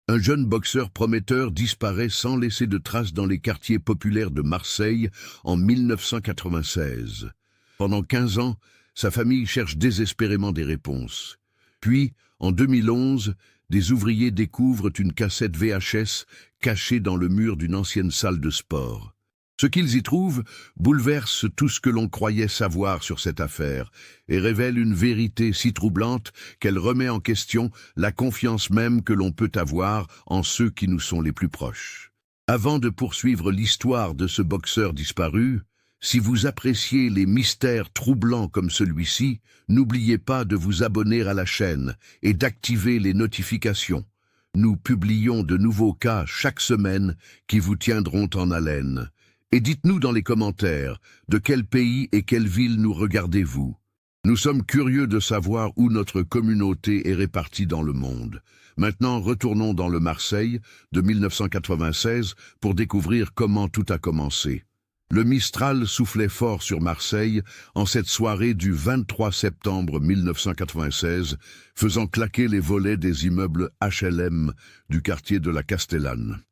Un jeune boxeur prometteur disparaît sans laisser de traces dans les quartiers populaires de Marseille en 1996. Pendant 15 ans, sa famille cherche désespérément des réponses. Puis, en 2011, des ouvriers découvrent une cassette VHS cachée dans le mur d'une ancienne salle de sport. Ce qu'ils y trouvent bouleverse tout ce que l'on croyait savoir sur cette affaire et révèle une vérité si troublante qu'elle remet en question la confiance même que l'on peut avoir en ceux qui nous sont les plus proches. Avant de poursuivre l'histoire de ce boxeur disparu, si vous appréciez les mystères troublants comme celui-ci, n'oubliez pas de vous abonner à la chaîne et d'activer les notifications. Nous publions de nouveaux cas chaque semaine qui vous tiendront en haleine. Et dites-nous dans les commentaires de quel pays et quelle ville nous regardez-vous. Nous sommes curieux de savoir où notre communauté est répartie dans le monde. Maintenant, retournons dans le Marseille de 1996 pour découvrir comment tout a commencé. Le Mistral soufflait fort sur Marseille en cette soirée du 23 septembre 1996, faisant claquer les volets des immeubles HLM du quartier de la Castellane.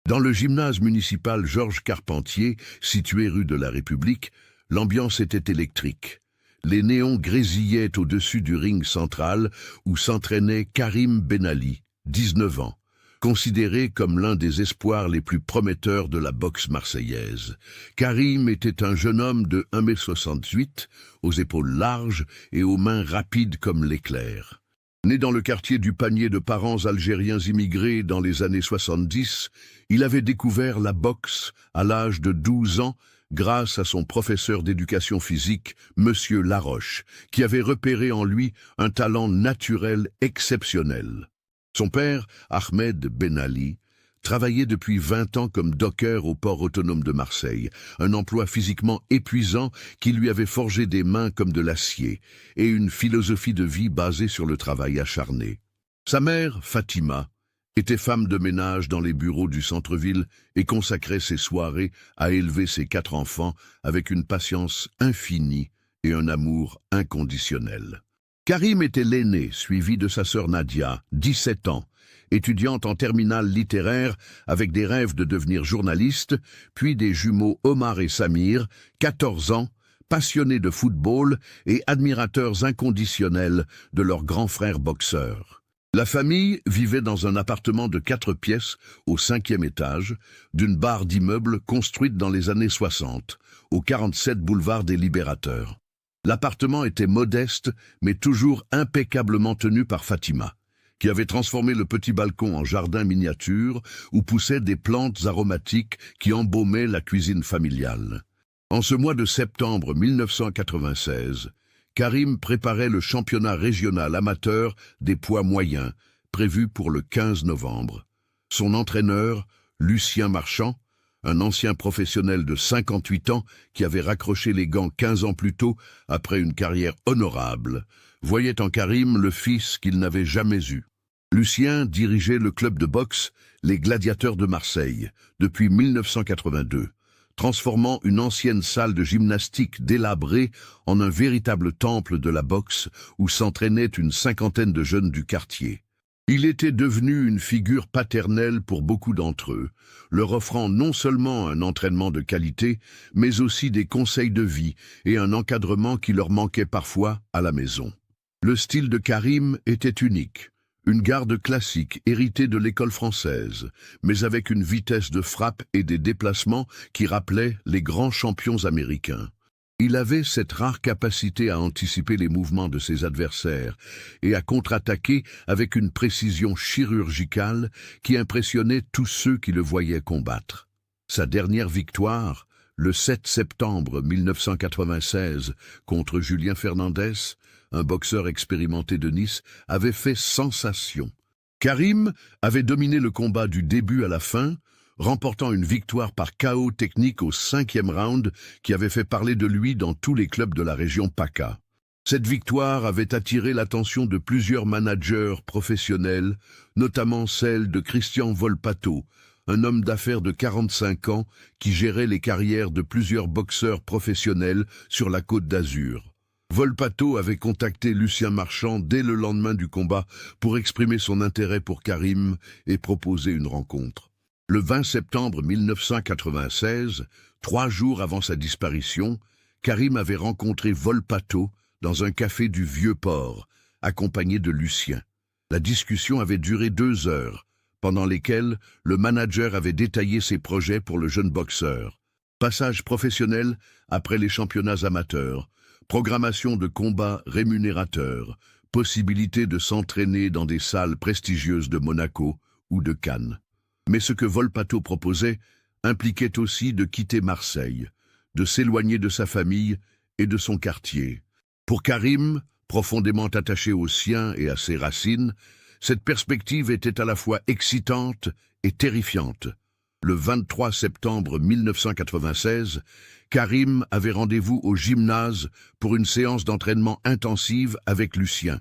Dans le gymnase municipal Georges Carpentier, situé rue de la République, l'ambiance était électrique. Les néons grésillaient au-dessus du ring central où s'entraînait Karim Benali, 19 ans, considéré comme l'un des espoirs les plus prometteurs de la boxe marseillaise. Karim était un jeune homme de 1,68 m, aux épaules larges et aux mains rapides comme l'éclair. Né dans le quartier du Panier de parents algériens immigrés dans les années 70, il avait découvert la boxe à l'âge de 12 ans grâce à son professeur d'éducation physique, Monsieur Laroche, qui avait repéré en lui un talent naturel exceptionnel. Son père, Ahmed Benali, travaillait depuis 20 ans comme docker au port autonome de Marseille, un emploi physiquement épuisant qui lui avait forgé des mains comme de l'acier et une philosophie de vie basée sur le travail acharné. Sa mère, Fatima, était femme de ménage dans les bureaux du centre-ville et consacrait ses soirées à élever ses 4 enfants avec une patience infinie et un amour inconditionnel. Karim était l'aîné, suivi de sa sœur Nadia, 17 ans, étudiante en terminale littéraire avec des rêves de devenir journaliste, puis des jumeaux Omar et Samir, 14 ans, passionnés de football et admirateurs inconditionnels de leur grand frère boxeur. La famille vivait dans un appartement de 4 pièces au 5e étage d'une barre d'immeubles construite dans les années 60, au 47 boulevard des Libérateurs. L'appartement était modeste, mais toujours impeccablement tenu par Fatima, qui avait transformé le petit balcon en jardin miniature où poussaient des plantes aromatiques qui embaumaient la cuisine familiale. En ce mois de septembre 1996, Karim préparait le championnat régional amateur des poids moyens, prévu pour le 15 novembre. Son entraîneur, Lucien Marchand, un ancien professionnel de 58 ans qui avait raccroché les gants 15 ans plus tôt après une carrière honorable, voyait en Karim le fils qu'il n'avait jamais eu. Lucien dirigeait le club de boxe Les Gladiateurs de Marseille depuis 1982, transformant une ancienne salle de gymnastique délabrée en un véritable temple de la boxe où s'entraînaient une 50aine de jeunes du quartier. Il était devenu une figure paternelle pour beaucoup d'entre eux, leur offrant non seulement un entraînement de qualité, mais aussi des conseils de vie et un encadrement qui leur manquait parfois à la maison. Le style de Karim était unique. Une garde classique héritée de l'école française, mais avec une vitesse de frappe et des déplacements qui rappelaient les grands champions américains. Il avait cette rare capacité à anticiper les mouvements de ses adversaires et à contre-attaquer avec une précision chirurgicale qui impressionnait tous ceux qui le voyaient combattre. Sa dernière victoire, le 7 septembre 1996, contre Julien Fernandez, un boxeur expérimenté de Nice, avait fait sensation. Karim avait dominé le combat du début à la fin, remportant une victoire par KO technique au 5e round qui avait fait parler de lui dans tous les clubs de la région PACA. Cette victoire avait attiré l'attention de plusieurs managers professionnels, notamment celle de Christian Volpato, un homme d'affaires de 45 ans qui gérait les carrières de plusieurs boxeurs professionnels sur la Côte d'Azur. Volpato avait contacté Lucien Marchand dès le lendemain du combat pour exprimer son intérêt pour Karim et proposer une rencontre. Le 20 septembre 1996, 3 jours avant sa disparition, Karim avait rencontré Volpato dans un café du Vieux-Port, accompagné de Lucien. La discussion avait duré 2 heures, pendant lesquelles le manager avait détaillé ses projets pour le jeune boxeur. Passage professionnel après les championnats amateurs, programmation de combats rémunérateurs, possibilité de s'entraîner dans des salles prestigieuses de Monaco ou de Cannes. Mais ce que Volpato proposait impliquait aussi de quitter Marseille, de s'éloigner de sa famille et de son quartier. Pour Karim, profondément attaché aux siens et à ses racines, cette perspective était à la fois excitante et terrifiante. Le 23 septembre 1996, Karim avait rendez-vous au gymnase pour une séance d'entraînement intensive avec Lucien.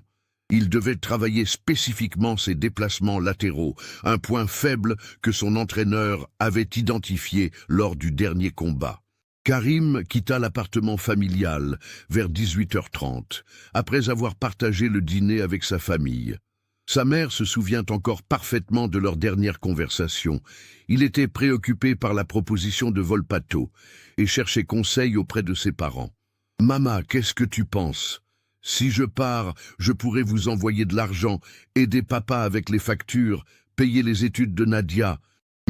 Il devait travailler spécifiquement ses déplacements latéraux, un point faible que son entraîneur avait identifié lors du dernier combat. Karim quitta l'appartement familial vers 18h30, après avoir partagé le dîner avec sa famille. Sa mère se souvient encore parfaitement de leur dernière conversation. Il était préoccupé par la proposition de Volpato et cherchait conseil auprès de ses parents. « Maman, qu'est-ce que tu penses ? Si je pars, je pourrais vous envoyer de l'argent, aider papa avec les factures, payer les études de Nadia.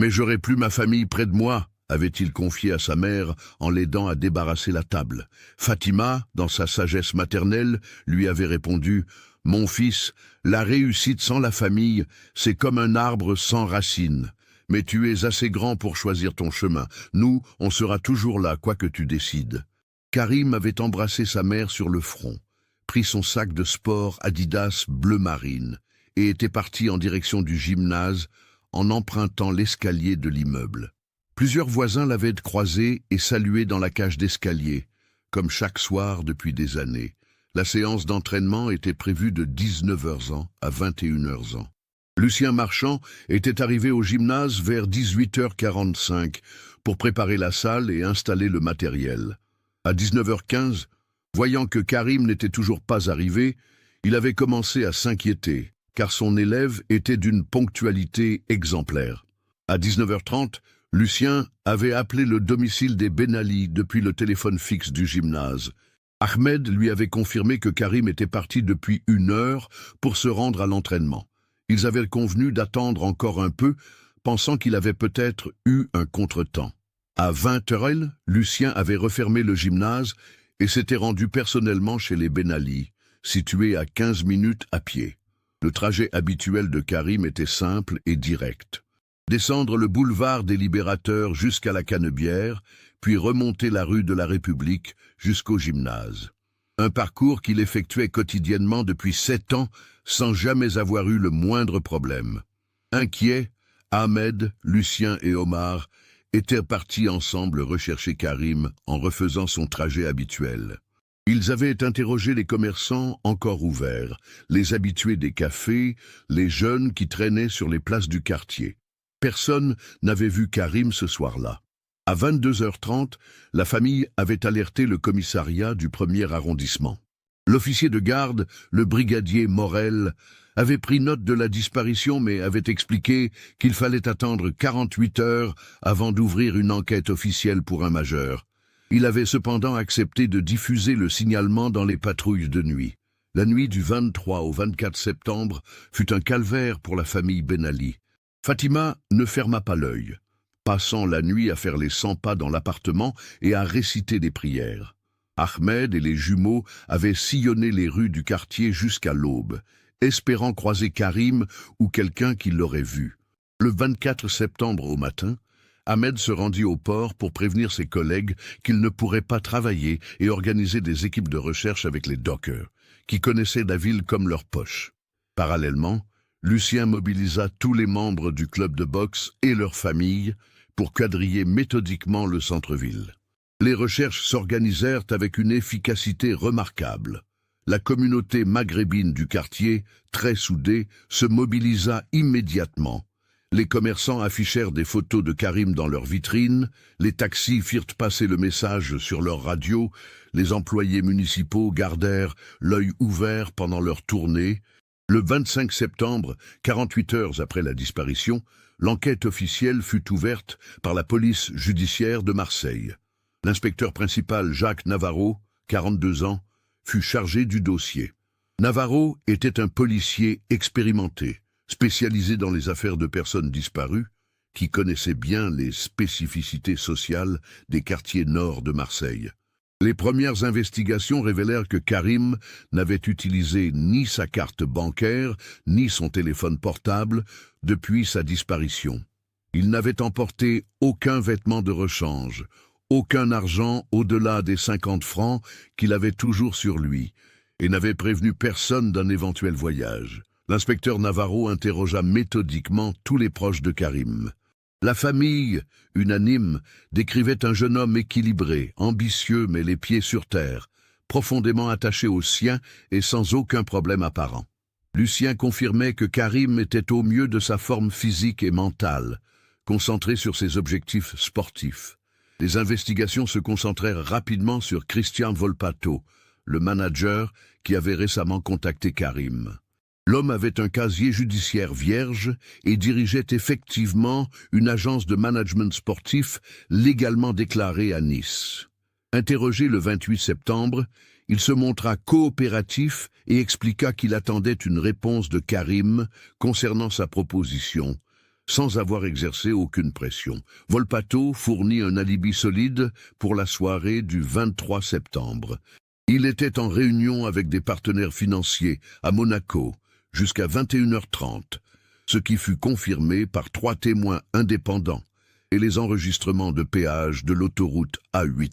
Mais j'aurai plus ma famille près de moi », avait-il confié à sa mère en l'aidant à débarrasser la table. Fatima, dans sa sagesse maternelle, lui avait répondu « Mon fils, la réussite sans la famille, c'est comme un arbre sans racines. Mais tu es assez grand pour choisir ton chemin. Nous, on sera toujours là, quoi que tu décides. » Karim avait embrassé sa mère sur le front, pris son sac de sport Adidas bleu marine et était parti en direction du gymnase en empruntant l'escalier de l'immeuble. Plusieurs voisins l'avaient croisé et salué dans la cage d'escalier, comme chaque soir depuis des années. La séance d'entraînement était prévue de 19h à 21h. Lucien Marchand était arrivé au gymnase vers 18h45 pour préparer la salle et installer le matériel. À 19h15, voyant que Karim n'était toujours pas arrivé, il avait commencé à s'inquiéter, car son élève était d'une ponctualité exemplaire. À 19h30, Lucien avait appelé le domicile des Ben Ali depuis le téléphone fixe du gymnase. Ahmed lui avait confirmé que Karim était parti depuis 1 heure pour se rendre à l'entraînement. Ils avaient convenu d'attendre encore un peu, pensant qu'il avait peut-être eu un contretemps. À 20h, Lucien avait refermé le gymnase et s'était rendu personnellement chez les Ben Ali, situés à 15 minutes à pied. Le trajet habituel de Karim était simple et direct. Descendre le boulevard des Libérateurs jusqu'à la Canebière, puis remonter la rue de la République jusqu'au gymnase. Un parcours qu'il effectuait quotidiennement depuis 7 ans sans jamais avoir eu le moindre problème. Inquiets, Ahmed, Lucien et Omar étaient partis ensemble rechercher Karim en refaisant son trajet habituel. Ils avaient interrogé les commerçants encore ouverts, les habitués des cafés, les jeunes qui traînaient sur les places du quartier. Personne n'avait vu Karim ce soir-là. À 22h30, la famille avait alerté le commissariat du 1er arrondissement. L'officier de garde, le brigadier Morel, avait pris note de la disparition mais avait expliqué qu'il fallait attendre 48 heures avant d'ouvrir une enquête officielle pour un majeur. Il avait cependant accepté de diffuser le signalement dans les patrouilles de nuit. La nuit du 23 au 24 septembre fut un calvaire pour la famille Ben Ali. Fatima ne ferma pas l'œil, passant la nuit à faire les 100 pas dans l'appartement et à réciter des prières. Ahmed et les jumeaux avaient sillonné les rues du quartier jusqu'à l'aube, espérant croiser Karim ou quelqu'un qui l'aurait vu. Le 24 septembre au matin, Ahmed se rendit au port pour prévenir ses collègues qu'il ne pourrait pas travailler et organiser des équipes de recherche avec les dockers, qui connaissaient la ville comme leur poche. Parallèlement, Lucien mobilisa tous les membres du club de boxe et leurs familles pour quadriller méthodiquement le centre-ville. Les recherches s'organisèrent avec une efficacité remarquable. La communauté maghrébine du quartier, très soudée, se mobilisa immédiatement. Les commerçants affichèrent des photos de Karim dans leurs vitrines, les taxis firent passer le message sur leur radio, les employés municipaux gardèrent l'œil ouvert pendant leur tournée. Le 25 septembre, 48 heures après la disparition, l'enquête officielle fut ouverte par la police judiciaire de Marseille. L'inspecteur principal Jacques Navarro, 42 ans, fut chargé du dossier. Navarro était un policier expérimenté, spécialisé dans les affaires de personnes disparues, qui connaissait bien les spécificités sociales des quartiers nord de Marseille. Les premières investigations révélèrent que Karim n'avait utilisé ni sa carte bancaire, ni son téléphone portable depuis sa disparition. Il n'avait emporté aucun vêtement de rechange, aucun argent au-delà des 50 francs qu'il avait toujours sur lui, et n'avait prévenu personne d'un éventuel voyage. L'inspecteur Navarro interrogea méthodiquement tous les proches de Karim. La famille, unanime, décrivait un jeune homme équilibré, ambitieux mais les pieds sur terre, profondément attaché aux siens et sans aucun problème apparent. Lucien confirmait que Karim était au mieux de sa forme physique et mentale, concentré sur ses objectifs sportifs. Les investigations se concentrèrent rapidement sur Christian Volpato, le manager qui avait récemment contacté Karim. L'homme avait un casier judiciaire vierge et dirigeait effectivement une agence de management sportif légalement déclarée à Nice. Interrogé le 28 septembre, il se montra coopératif et expliqua qu'il attendait une réponse de Karim concernant sa proposition, sans avoir exercé aucune pression. Volpato fournit un alibi solide pour la soirée du 23 septembre. Il était en réunion avec des partenaires financiers à Monaco jusqu'à 21h30, ce qui fut confirmé par 3 témoins indépendants et les enregistrements de péage de l'autoroute A8.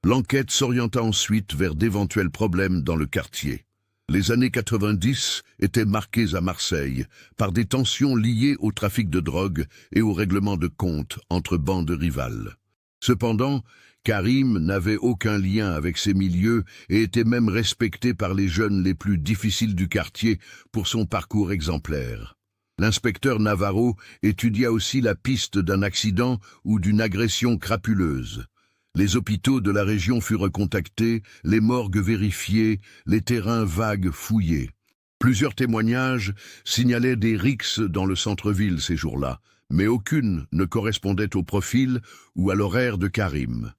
L'enquête s'orienta ensuite vers d'éventuels problèmes dans le quartier. Les années 90 étaient marquées à Marseille par des tensions liées au trafic de drogue et au règlement de comptes entre bandes rivales. Cependant, Karim n'avait aucun lien avec ces milieux et était même respecté par les jeunes les plus difficiles du quartier pour son parcours exemplaire. L'inspecteur Navarro étudia aussi la piste d'un accident ou d'une agression crapuleuse. Les hôpitaux de la région furent contactés, les morgues vérifiées, les terrains vagues fouillés. Plusieurs témoignages signalaient des rixes dans le centre-ville ces jours-là, mais aucune ne correspondait au profil ou à l'horaire de Karim.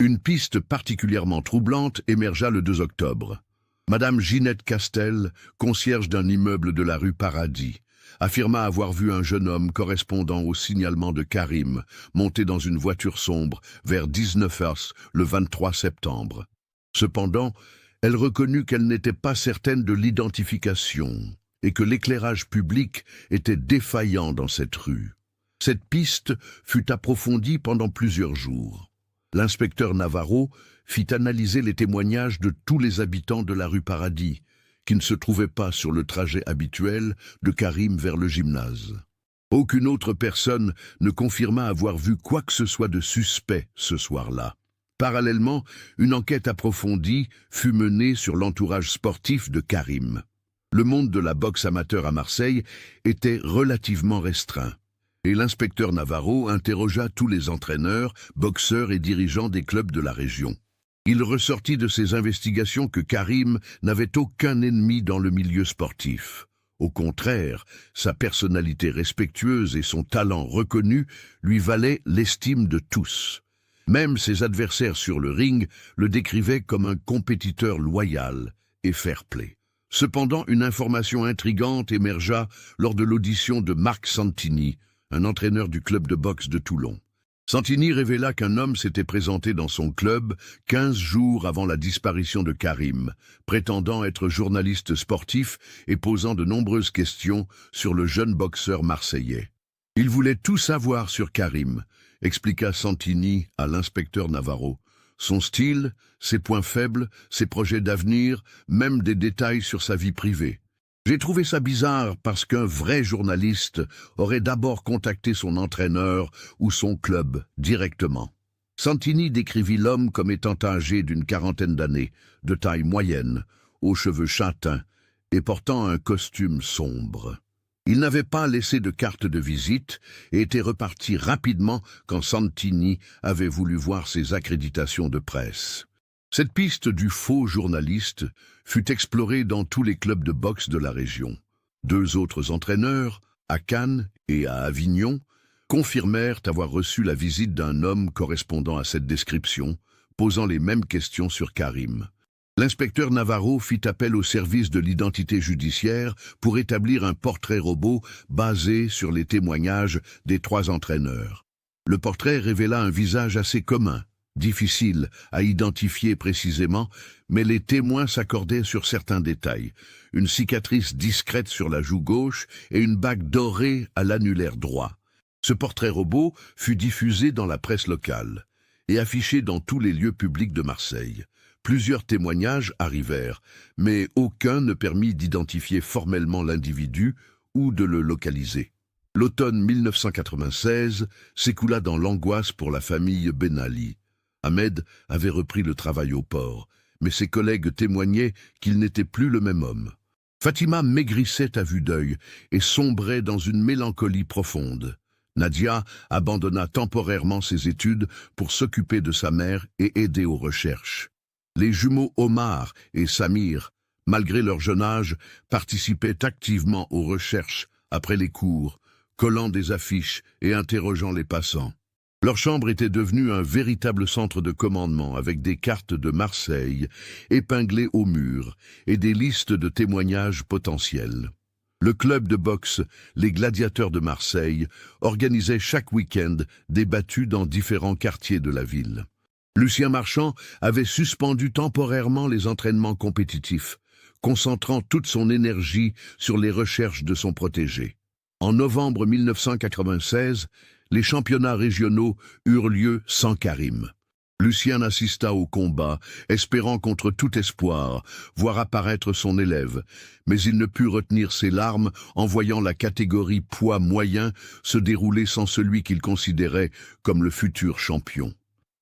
Une piste particulièrement troublante émergea le 2 octobre. Madame Ginette Castel, concierge d'un immeuble de la rue Paradis, affirma avoir vu un jeune homme correspondant au signalement de Karim monter dans une voiture sombre vers 19h le 23 septembre. Cependant, elle reconnut qu'elle n'était pas certaine de l'identification et que l'éclairage public était défaillant dans cette rue. Cette piste fut approfondie pendant plusieurs jours. L'inspecteur Navarro fit analyser les témoignages de tous les habitants de la rue Paradis, qui ne se trouvaient pas sur le trajet habituel de Karim vers le gymnase. Aucune autre personne ne confirma avoir vu quoi que ce soit de suspect ce soir-là. Parallèlement, une enquête approfondie fut menée sur l'entourage sportif de Karim. Le monde de la boxe amateur à Marseille était relativement restreint, et l'inspecteur Navarro interrogea tous les entraîneurs, boxeurs et dirigeants des clubs de la région. Il ressortit de ces investigations que Karim n'avait aucun ennemi dans le milieu sportif. Au contraire, sa personnalité respectueuse et son talent reconnu lui valaient l'estime de tous. Même ses adversaires sur le ring le décrivaient comme un compétiteur loyal et fair-play. Cependant, une information intrigante émergea lors de l'audition de Marc Santini, un entraîneur du club de boxe de Toulon. Santini révéla qu'un homme s'était présenté dans son club 15 jours avant la disparition de Karim, prétendant être journaliste sportif et posant de nombreuses questions sur le jeune boxeur marseillais. Il voulait tout savoir sur Karim, expliqua Santini à l'inspecteur Navarro. Son style, ses points faibles, ses projets d'avenir, même des détails sur sa vie privée. J'ai trouvé ça bizarre parce qu'un vrai journaliste aurait d'abord contacté son entraîneur ou son club directement. Santini décrivit l'homme comme étant âgé d'une quarantaine d'années, de taille moyenne, aux cheveux châtains et portant un costume sombre. Il n'avait pas laissé de carte de visite et était reparti rapidement quand Santini avait voulu voir ses accréditations de presse. Cette piste du faux journaliste fut explorée dans tous les clubs de boxe de la région. 2 autres entraîneurs, à Cannes et à Avignon, confirmèrent avoir reçu la visite d'un homme correspondant à cette description, posant les mêmes questions sur Karim. L'inspecteur Navarro fit appel au service de l'identité judiciaire pour établir un portrait robot basé sur les témoignages des 3 entraîneurs. Le portrait révéla un visage assez commun, difficile à identifier précisément, mais les témoins s'accordaient sur certains détails. Une cicatrice discrète sur la joue gauche et une bague dorée à l'annulaire droit. Ce portrait robot fut diffusé dans la presse locale et affiché dans tous les lieux publics de Marseille. Plusieurs témoignages arrivèrent, mais aucun ne permit d'identifier formellement l'individu ou de le localiser. L'automne 1996 s'écoula dans l'angoisse pour la famille Ben Ali. Ahmed avait repris le travail au port, mais ses collègues témoignaient qu'il n'était plus le même homme. Fatima maigrissait à vue d'œil et sombrait dans une mélancolie profonde. Nadia abandonna temporairement ses études pour s'occuper de sa mère et aider aux recherches. Les jumeaux Omar et Samir, malgré leur jeune âge, participaient activement aux recherches après les cours, collant des affiches et interrogeant les passants. Leur chambre était devenue un véritable centre de commandement avec des cartes de Marseille épinglées au mur et des listes de témoignages potentiels. Le club de boxe, les Gladiateurs de Marseille, organisait chaque week-end des battues dans différents quartiers de la ville. Lucien Marchand avait suspendu temporairement les entraînements compétitifs, concentrant toute son énergie sur les recherches de son protégé. En novembre 1996, les championnats régionaux eurent lieu sans Karim. Lucien assista au combat, espérant contre tout espoir voir apparaître son élève, mais il ne put retenir ses larmes en voyant la catégorie poids moyen se dérouler sans celui qu'il considérait comme le futur champion.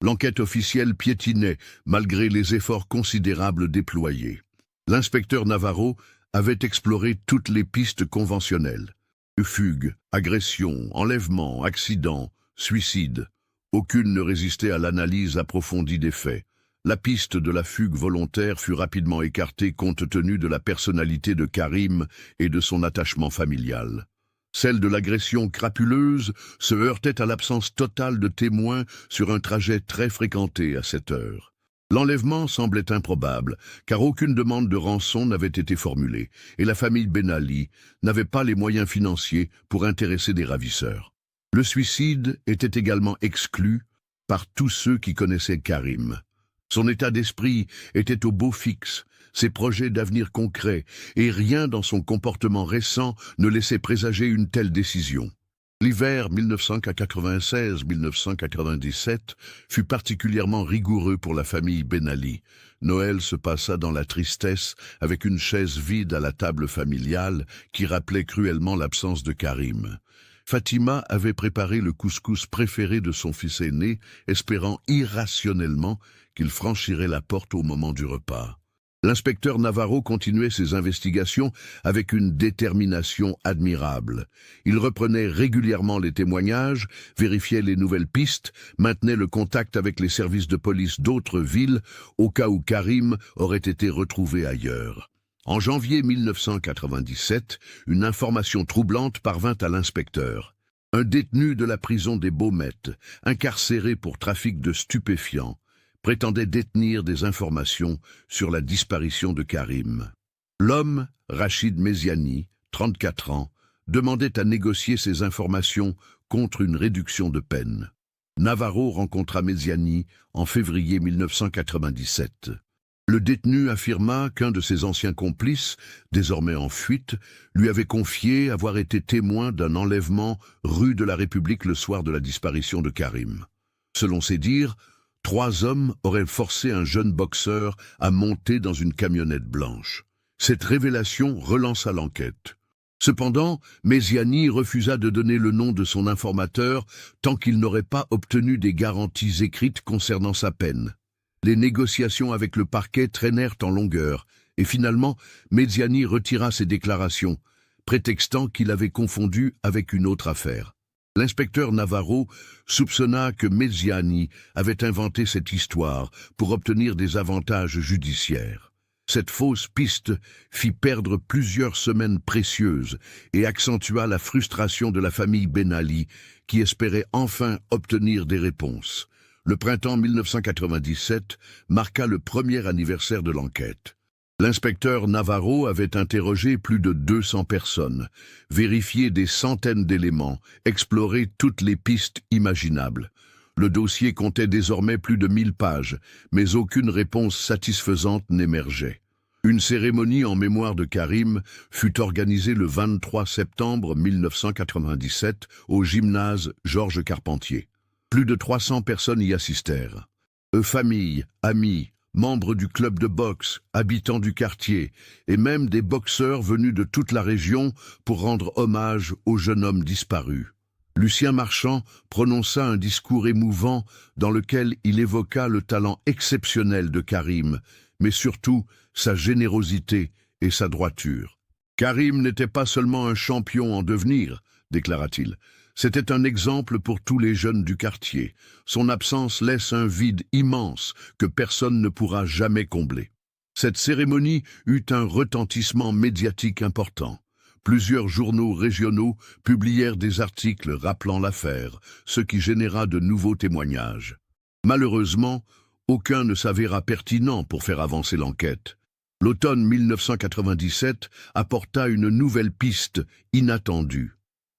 L'enquête officielle piétinait malgré les efforts considérables déployés. L'inspecteur Navarro avait exploré toutes les pistes conventionnelles. Fugue, agression, enlèvement, accident, suicide. Aucune ne résistait à l'analyse approfondie des faits. La piste de la fugue volontaire fut rapidement écartée compte tenu de la personnalité de Karim et de son attachement familial. Celle de l'agression crapuleuse se heurtait à l'absence totale de témoins sur un trajet très fréquenté à cette heure. L'enlèvement semblait improbable, car aucune demande de rançon n'avait été formulée, et la famille Ben Ali n'avait pas les moyens financiers pour intéresser des ravisseurs. Le suicide était également exclu par tous ceux qui connaissaient Karim. Son état d'esprit était au beau fixe, ses projets d'avenir concrets, et rien dans son comportement récent ne laissait présager une telle décision. L'hiver 1996-1997 fut particulièrement rigoureux pour la famille Ben Ali. Noël se passa dans la tristesse avec une chaise vide à la table familiale qui rappelait cruellement l'absence de Karim. Fatima avait préparé le couscous préféré de son fils aîné, espérant irrationnellement qu'il franchirait la porte au moment du repas. L'inspecteur Navarro continuait ses investigations avec une détermination admirable. Il reprenait régulièrement les témoignages, vérifiait les nouvelles pistes, maintenait le contact avec les services de police d'autres villes au cas où Karim aurait été retrouvé ailleurs. En janvier 1997, une information troublante parvint à l'inspecteur. Un détenu de la prison des Baumettes, incarcéré pour trafic de stupéfiants, prétendait détenir des informations sur la disparition de Karim. L'homme, Rachid Méziani, 34 ans, demandait à négocier ces informations contre une réduction de peine. Navarro rencontra Méziani en février 1997. Le détenu affirma qu'un de ses anciens complices, désormais en fuite, lui avait confié avoir été témoin d'un enlèvement rue de la République le soir de la disparition de Karim. Selon ses dires, 3 hommes auraient forcé un jeune boxeur à monter dans une camionnette blanche. Cette révélation relança l'enquête. Cependant, Méziani refusa de donner le nom de son informateur tant qu'il n'aurait pas obtenu des garanties écrites concernant sa peine. Les négociations avec le parquet traînèrent en longueur, et finalement, Méziani retira ses déclarations, prétextant qu'il avait confondu avec une autre affaire. L'inspecteur Navarro soupçonna que Mesiani avait inventé cette histoire pour obtenir des avantages judiciaires. Cette fausse piste fit perdre plusieurs semaines précieuses et accentua la frustration de la famille Ben Ali, qui espérait enfin obtenir des réponses. Le printemps 1997 marqua le premier anniversaire de l'enquête. L'inspecteur Navarro avait interrogé plus de 200 personnes, vérifié des centaines d'éléments, exploré toutes les pistes imaginables. Le dossier comptait désormais plus de 1000 pages, mais aucune réponse satisfaisante n'émergeait. Une cérémonie en mémoire de Karim fut organisée le 23 septembre 1997 au gymnase Georges Carpentier. Plus de 300 personnes y assistèrent. Familles, amis, membres du club de boxe, habitants du quartier, et même des boxeurs venus de toute la région pour rendre hommage au jeune homme disparu. Lucien Marchand prononça un discours émouvant dans lequel il évoqua le talent exceptionnel de Karim, mais surtout sa générosité et sa droiture. Karim n'était pas seulement un champion en devenir, déclara-t-il. C'était un exemple pour tous les jeunes du quartier. Son absence laisse un vide immense que personne ne pourra jamais combler. Cette cérémonie eut un retentissement médiatique important. Plusieurs journaux régionaux publièrent des articles rappelant l'affaire, ce qui généra de nouveaux témoignages. Malheureusement, aucun ne s'avéra pertinent pour faire avancer l'enquête. L'automne 1997 apporta une nouvelle piste inattendue.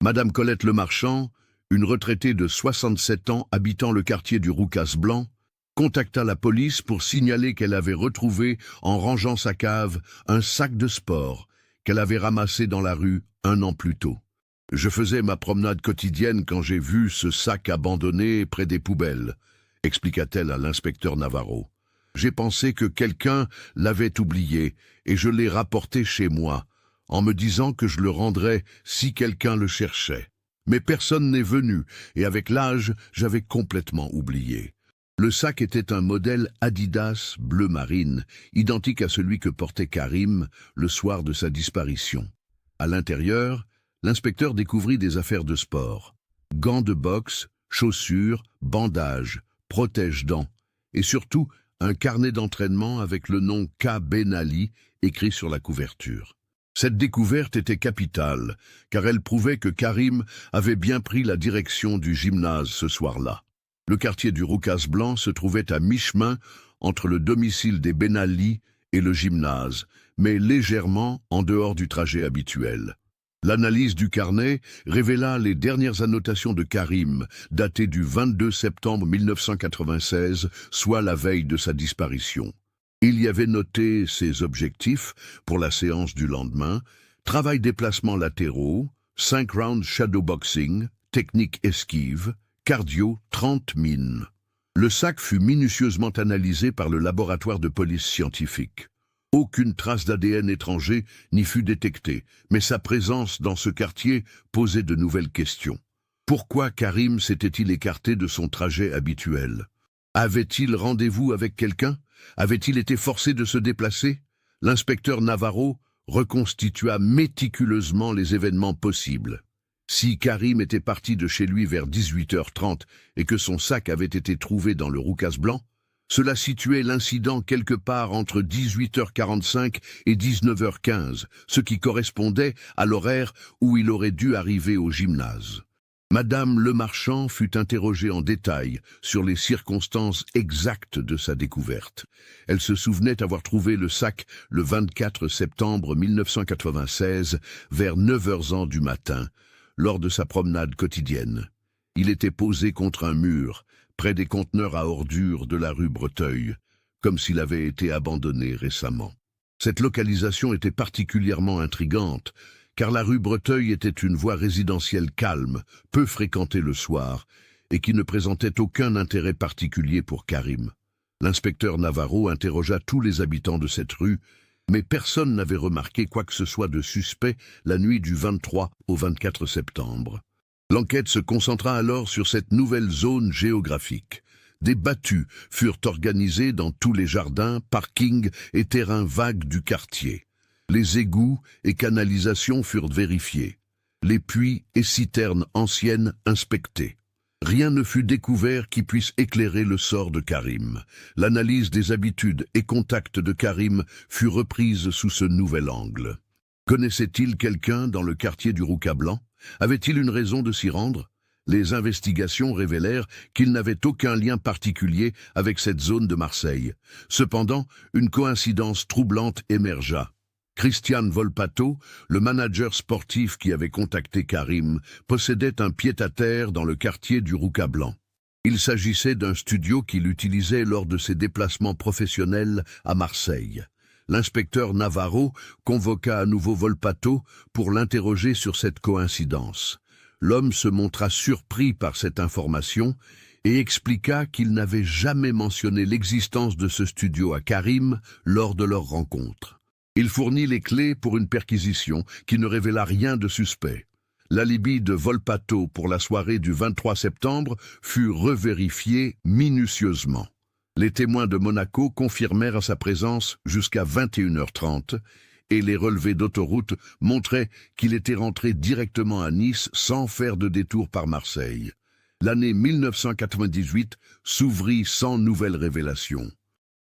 Madame Colette Lemarchand, une retraitée de 67 ans habitant le quartier du Roucas-Blanc, contacta la police pour signaler qu'elle avait retrouvé, en rangeant sa cave, un sac de sport qu'elle avait ramassé dans la rue 1 an plus tôt. « Je faisais ma promenade quotidienne quand j'ai vu ce sac abandonné près des poubelles », expliqua-t-elle à l'inspecteur Navarro. « J'ai pensé que quelqu'un l'avait oublié et je l'ai rapporté chez moi, en me disant que je le rendrais si quelqu'un le cherchait. Mais personne n'est venu, et avec l'âge, j'avais complètement oublié. Le sac était un modèle Adidas bleu marine, identique à celui que portait Karim le soir de sa disparition. À l'intérieur, l'inspecteur découvrit des affaires de sport. Gants de boxe, chaussures, bandages, protège-dents, et surtout un carnet d'entraînement avec le nom K. Ben Ali écrit sur la couverture. Cette découverte était capitale, car elle prouvait que Karim avait bien pris la direction du gymnase ce soir-là. Le quartier du Roucas-Blanc se trouvait à mi-chemin entre le domicile des Ben Ali et le gymnase, mais légèrement en dehors du trajet habituel. L'analyse du carnet révéla les dernières annotations de Karim, datées du 22 septembre 1996, soit la veille de sa disparition. Il y avait noté ses objectifs pour la séance du lendemain: travail déplacements latéraux, 5 rounds shadowboxing, technique esquive, cardio 30 mines. Le sac fut minutieusement analysé par le laboratoire de police scientifique. Aucune trace d'ADN étranger n'y fut détectée, mais sa présence dans ce quartier posait de nouvelles questions. Pourquoi Karim s'était-il écarté de son trajet habituel? Avait-il rendez-vous avec quelqu'un? Avait-il été forcé de se déplacer? L'inspecteur Navarro reconstitua méticuleusement les événements possibles. Si Karim était parti de chez lui vers 18h30 et que son sac avait été trouvé dans le Roucas-Blanc, cela situait l'incident quelque part entre 18h45 et 19h15, ce qui correspondait à l'horaire où il aurait dû arriver au gymnase. Madame Lemarchand fut interrogée en détail sur les circonstances exactes de sa découverte. Elle se souvenait avoir trouvé le sac le 24 septembre 1996 vers 9h du matin, lors de sa promenade quotidienne. Il était posé contre un mur, près des conteneurs à ordures de la rue Breteuil, comme s'il avait été abandonné récemment. Cette localisation était particulièrement intrigante, car la rue Breteuil était une voie résidentielle calme, peu fréquentée le soir, et qui ne présentait aucun intérêt particulier pour Karim. L'inspecteur Navarro interrogea tous les habitants de cette rue, mais personne n'avait remarqué quoi que ce soit de suspect la nuit du 23 au 24 septembre. L'enquête se concentra alors sur cette nouvelle zone géographique. Des battues furent organisées dans tous les jardins, parkings et terrains vagues du quartier. Les égouts et canalisations furent vérifiés. Les puits et citernes anciennes inspectés. Rien ne fut découvert qui puisse éclairer le sort de Karim. L'analyse des habitudes et contacts de Karim fut reprise sous ce nouvel angle. Connaissait-il quelqu'un dans le quartier du Roucas Blanc? Avait-il une raison de s'y rendre? Les investigations révélèrent qu'il n'avait aucun lien particulier avec cette zone de Marseille. Cependant, une coïncidence troublante émergea. Christian Volpato, le manager sportif qui avait contacté Karim, possédait un pied-à-terre dans le quartier du Roucas Blanc. Il s'agissait d'un studio qu'il utilisait lors de ses déplacements professionnels à Marseille. L'inspecteur Navarro convoqua à nouveau Volpato pour l'interroger sur cette coïncidence. L'homme se montra surpris par cette information et expliqua qu'il n'avait jamais mentionné l'existence de ce studio à Karim lors de leur rencontre. Il fournit les clés pour une perquisition qui ne révéla rien de suspect. L'alibi de Volpato pour la soirée du 23 septembre fut revérifié minutieusement. Les témoins de Monaco confirmèrent sa présence jusqu'à 21h30 et les relevés d'autoroute montraient qu'il était rentré directement à Nice sans faire de détour par Marseille. L'année 1998 s'ouvrit sans nouvelles révélations.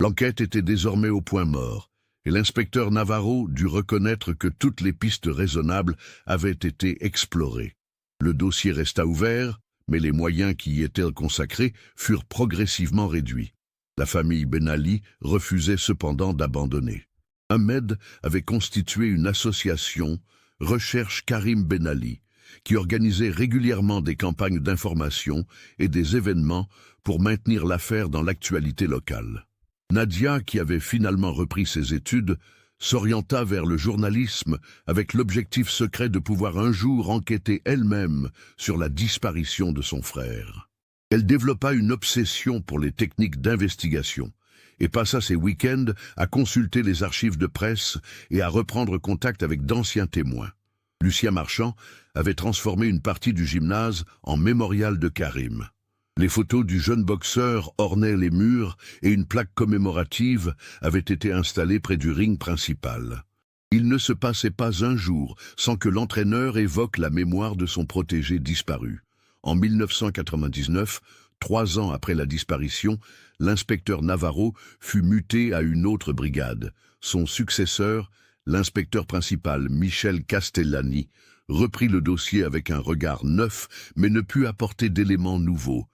L'enquête était désormais au point mort. Et l'inspecteur Navarro dut reconnaître que toutes les pistes raisonnables avaient été explorées. Le dossier resta ouvert, mais les moyens qui y étaient consacrés furent progressivement réduits. La famille Ben Ali refusait cependant d'abandonner. Ahmed avait constitué une association, Recherche Karim Ben Ali, qui organisait régulièrement des campagnes d'information et des événements pour maintenir l'affaire dans l'actualité locale. Nadia, qui avait finalement repris ses études, s'orienta vers le journalisme avec l'objectif secret de pouvoir un jour enquêter elle-même sur la disparition de son frère. Elle développa une obsession pour les techniques d'investigation et passa ses week-ends à consulter les archives de presse et à reprendre contact avec d'anciens témoins. Lucien Marchand avait transformé une partie du gymnase en mémorial de Karim. Les photos du jeune boxeur ornaient les murs et une plaque commémorative avait été installée près du ring principal. Il ne se passait pas un jour sans que l'entraîneur évoque la mémoire de son protégé disparu. En 1999, 3 ans après la disparition, l'inspecteur Navarro fut muté à une autre brigade. Son successeur, l'inspecteur principal Michel Castellani, reprit le dossier avec un regard neuf mais ne put apporter d'éléments nouveaux.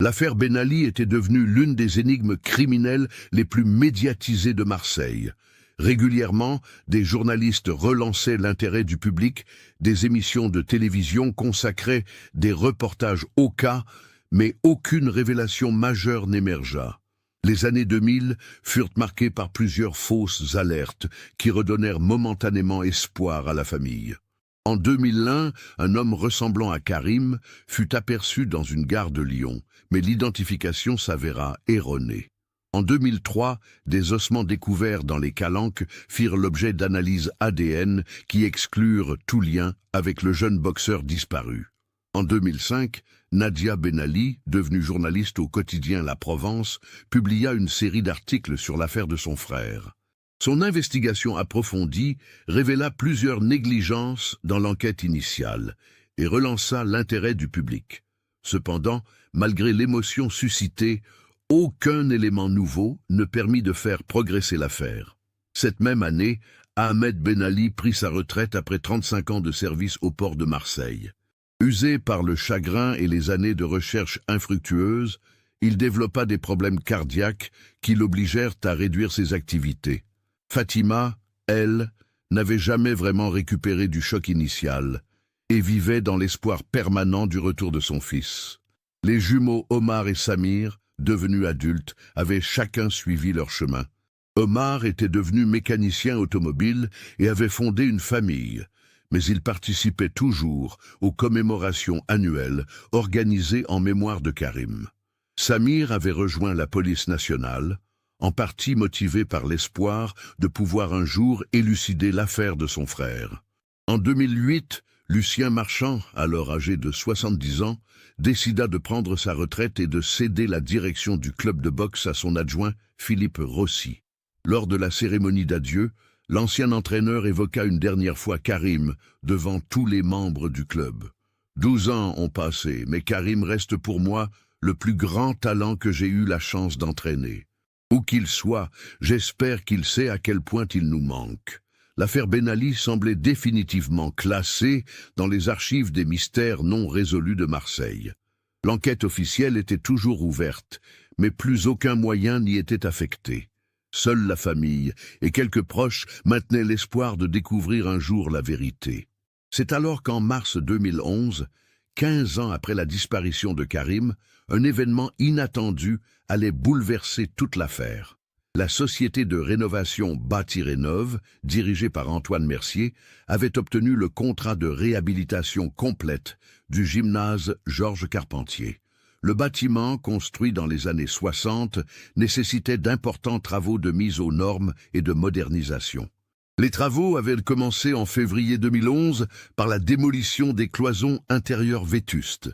L'affaire Ben Ali était devenue l'une des énigmes criminelles les plus médiatisées de Marseille. Régulièrement, des journalistes relançaient l'intérêt du public, des émissions de télévision consacraient des reportages au cas, mais aucune révélation majeure n'émergea. Les années 2000 furent marquées par plusieurs fausses alertes qui redonnèrent momentanément espoir à la famille. En 2001, un homme ressemblant à Karim fut aperçu dans une gare de Lyon, mais l'identification s'avéra erronée. En 2003, des ossements découverts dans les calanques firent l'objet d'analyses ADN qui exclurent tout lien avec le jeune boxeur disparu. En 2005, Nadia Ben Ali, devenue journaliste au quotidien La Provence, publia une série d'articles sur l'affaire de son frère. Son investigation approfondie révéla plusieurs négligences dans l'enquête initiale et relança l'intérêt du public. Cependant, malgré l'émotion suscitée, aucun élément nouveau ne permit de faire progresser l'affaire. Cette même année, Ahmed Ben Ali prit sa retraite après 35 ans de service au port de Marseille. Usé par le chagrin et les années de recherche infructueuses, il développa des problèmes cardiaques qui l'obligèrent à réduire ses activités. Fatima, elle, n'avait jamais vraiment récupéré du choc initial et vivait dans l'espoir permanent du retour de son fils. Les jumeaux Omar et Samir, devenus adultes, avaient chacun suivi leur chemin. Omar était devenu mécanicien automobile et avait fondé une famille, mais il participait toujours aux commémorations annuelles organisées en mémoire de Karim. Samir avait rejoint la police nationale, en partie motivé par l'espoir de pouvoir un jour élucider l'affaire de son frère. En 2008, Lucien Marchand, alors âgé de 70 ans, décida de prendre sa retraite et de céder la direction du club de boxe à son adjoint Philippe Rossi. Lors de la cérémonie d'adieu, l'ancien entraîneur évoqua une dernière fois Karim devant tous les membres du club. 12 ans ont passé, mais Karim reste pour moi le plus grand talent que j'ai eu la chance d'entraîner. Où qu'il soit, j'espère qu'il sait à quel point il nous manque. L'affaire Ben Ali semblait définitivement classée dans les archives des mystères non résolus de Marseille. L'enquête officielle était toujours ouverte, mais plus aucun moyen n'y était affecté. Seule la famille et quelques proches maintenaient l'espoir de découvrir un jour la vérité. C'est alors qu'en mars 2011, 15 ans après la disparition de Karim, un événement inattendu allait bouleverser toute l'affaire. La société de rénovation Bâti-Rénov', dirigée par Antoine Mercier, avait obtenu le contrat de réhabilitation complète du gymnase Georges Carpentier. Le bâtiment, construit dans les années 60, nécessitait d'importants travaux de mise aux normes et de modernisation. Les travaux avaient commencé en février 2011 par la démolition des cloisons intérieures vétustes.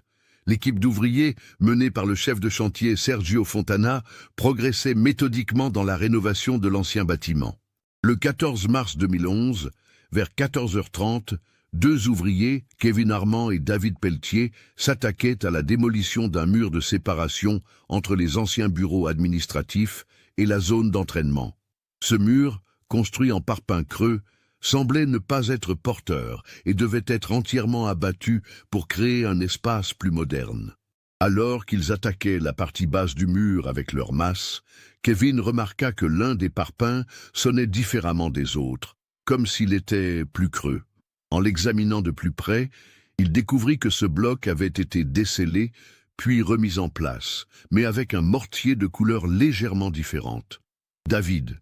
L'équipe d'ouvriers, menée par le chef de chantier Sergio Fontana, progressait méthodiquement dans la rénovation de l'ancien bâtiment. Le 14 mars 2011, vers 14h30, deux ouvriers, Kevin Armand et David Pelletier, s'attaquaient à la démolition d'un mur de séparation entre les anciens bureaux administratifs et la zone d'entraînement. Ce mur, construit en parpaing creux, semblait ne pas être porteur et devait être entièrement abattu pour créer un espace plus moderne. Alors qu'ils attaquaient la partie basse du mur avec leur masse, Kevin remarqua que l'un des parpaings sonnait différemment des autres, comme s'il était plus creux. En l'examinant de plus près, il découvrit que ce bloc avait été descellé, puis remis en place, mais avec un mortier de couleur légèrement différente. « David,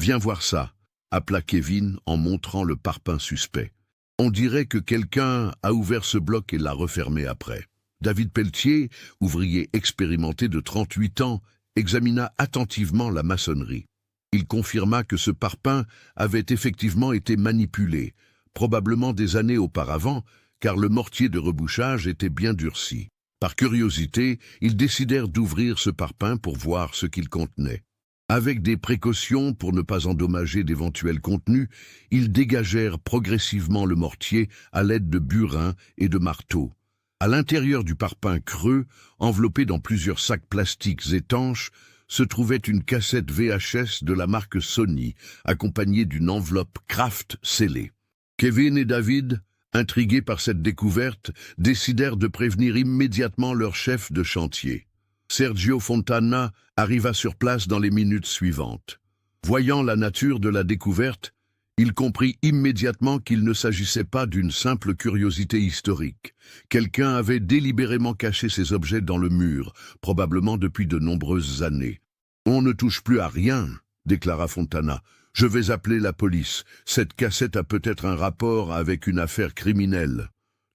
viens voir ça », appela Kevin en montrant le parpaing suspect. On dirait que quelqu'un a ouvert ce bloc et l'a refermé après. David Pelletier, ouvrier expérimenté de 38 ans, examina attentivement la maçonnerie. Il confirma que ce parpaing avait effectivement été manipulé, probablement des années auparavant, car le mortier de rebouchage était bien durci. Par curiosité, ils décidèrent d'ouvrir ce parpaing pour voir ce qu'il contenait. Avec des précautions pour ne pas endommager d'éventuels contenus, ils dégagèrent progressivement le mortier à l'aide de burins et de marteaux. À l'intérieur du parpaing creux, enveloppé dans plusieurs sacs plastiques étanches, se trouvait une cassette VHS de la marque Sony, accompagnée d'une enveloppe Kraft scellée. Kevin et David, intrigués par cette découverte, décidèrent de prévenir immédiatement leur chef de chantier. Sergio Fontana arriva sur place dans les minutes suivantes. Voyant la nature de la découverte, il comprit immédiatement qu'il ne s'agissait pas d'une simple curiosité historique. Quelqu'un avait délibérément caché ces objets dans le mur, probablement depuis de nombreuses années. « On ne touche plus à rien », déclara Fontana. « Je vais appeler la police. Cette cassette a peut-être un rapport avec une affaire criminelle. »